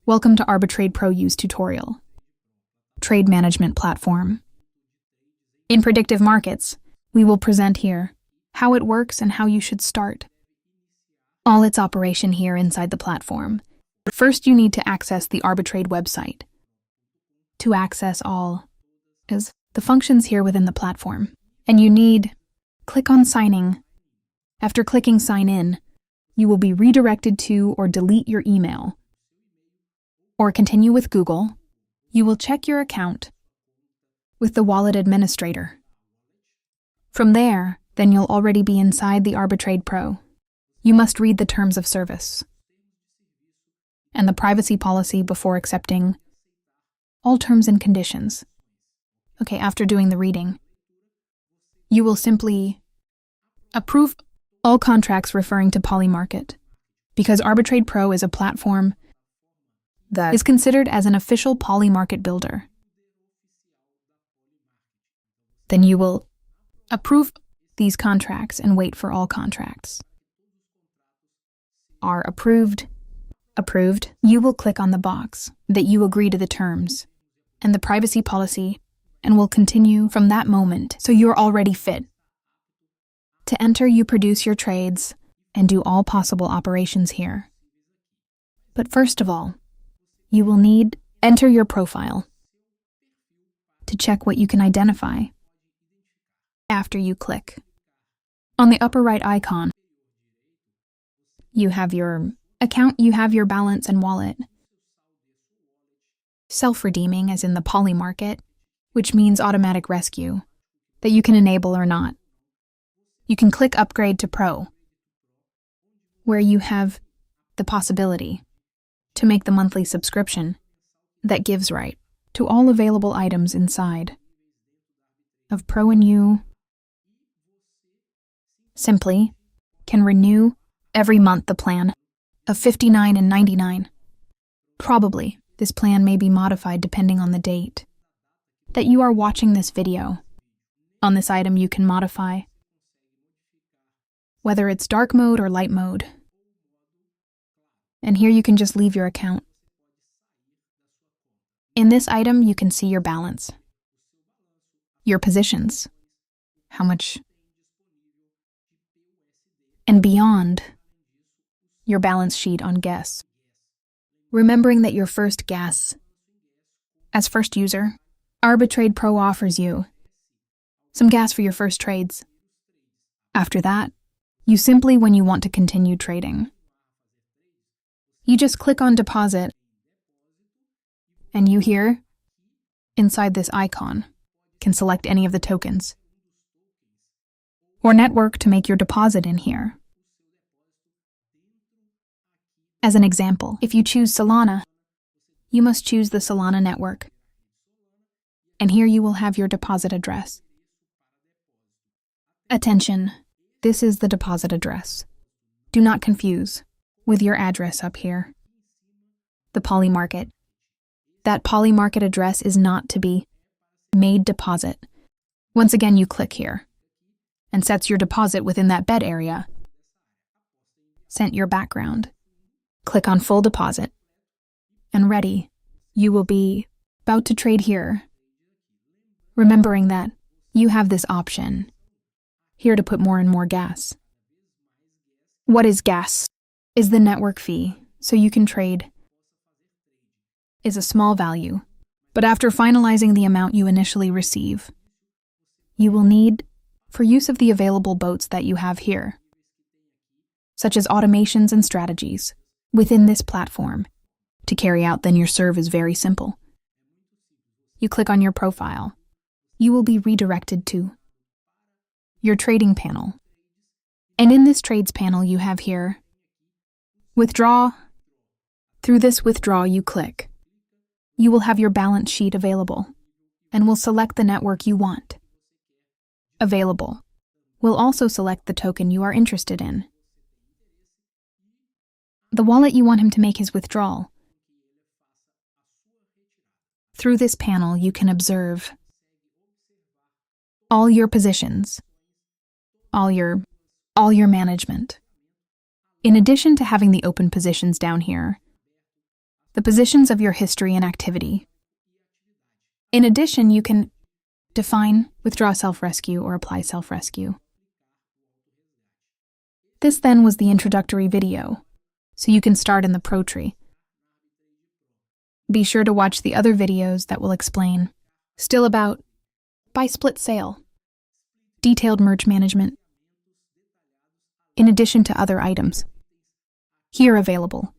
Welcome to Arbitrade Pro use tutorial. Trade management platform. In predictive markets, we will present here how it works and how you should start. All its operation here inside the platform. First, you need to access the Arbitrade website. To access all is the functions here within the platform, and you need click on signing. After clicking sign in, you will be redirected to or delete your email. Or continue with Google. You will check your account with the wallet administrator. From there, then you'll already be inside the Arbitrade Pro. You must read the terms of service and the privacy policy before accepting all terms and conditions. Okay, after doing the reading, you will simply approve all contracts referring to Polymarket, because Arbitrade Pro is a platform that is considered as an official Polymarket builder. Then you will approve these contracts and wait for all contracts are approved. You will click on the box that you agree to the terms and the privacy policy and will continue from that moment, so you're already fit. To enter, you produce your trades and do all possible operations here. But first of all, you will need enter your profile to check what you can identify. After you click on the upper right icon, you have your account, you have your balance and wallet. Self-redeeming, as in the Polymarket, which means automatic rescue, that you can enable or not. You can click Upgrade to Pro, where you have the possibility to make the monthly subscription that gives right to all available items inside of Pro, and you simply can renew every month the plan of $59.99. Probably, this plan may be modified depending on the date that you are watching this video. On this item, you can modify whether it's dark mode or light mode. And here you can just leave your account. In this item, you can see your balance, your positions, how much, and beyond your balance sheet on gas. Remembering that your first gas, as first user, Arbitrade Pro offers you some gas for your first trades. After that, you simply, when you want to continue trading, you just click on deposit, and you here, inside this icon, can select any of the tokens or network to make your deposit in here. As an example, if you choose Solana, you must choose the Solana network, and here you will have your deposit address. Attention, this is the deposit address. Do not confuse with your address up here. The Polymarket. That Polymarket address is not to be made deposit. Once again, you click here and sets your deposit within that bed area. Set your background. Click on full deposit. And ready. You will be about to trade here. Remembering that you have this option here to put more and more gas. What is gas? Is the network fee, so you can trade, is a small value, but after finalizing the amount you initially receive, you will need for use of the available boats that you have here, such as automations and strategies within this platform. To carry out, then your serve is very simple. You click on your profile. You will be redirected to your trading panel. And in this trades panel, you have here withdraw. Through this withdraw, you click. You will have your balance sheet available and will select the network you want. Available. Will also select the token you are interested in, the wallet you want him to make his withdrawal. Through this panel, you can observe all your positions, all your management. In addition to having the open positions down here, the positions of your history and activity. In addition, you can define, withdraw self-rescue, or apply self-rescue. This then was the introductory video, so you can start in the Pro tree. Be sure to watch the other videos that will explain, still about buy split sale, detailed merge management, in addition to other items here available.